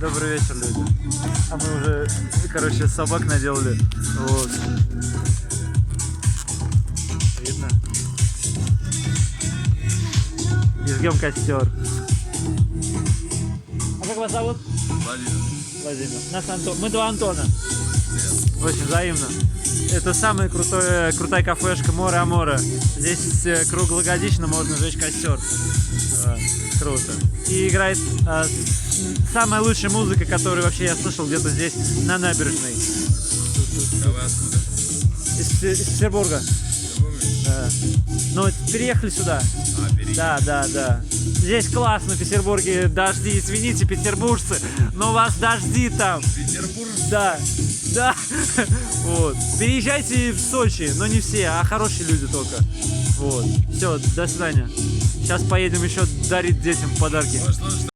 Добрый вечер, люди. А мы уже, короче, собак наделали. Вот. Видно? И жгем костер. А как вас зовут? Владимир. Владимир. Нас Антон. Мы два Антона. Очень взаимно. Это самая крутая кафешка Море-Аморе. Здесь круглогодично можно жечь костер. Круто. И играет самая лучшая музыка, которую вообще я слышал где-то здесь, на набережной. А вы откуда? Из Петербурга. Да. Ну, переехали сюда. Переехали. Да. Здесь классно в Петербурге. Дожди, извините, петербуржцы, но у вас дожди там. Петербург? Да. Вот. Переезжайте в Сочи, но не все, а хорошие люди только. Вот. Все, до свидания. Сейчас поедем еще дарить детям подарки.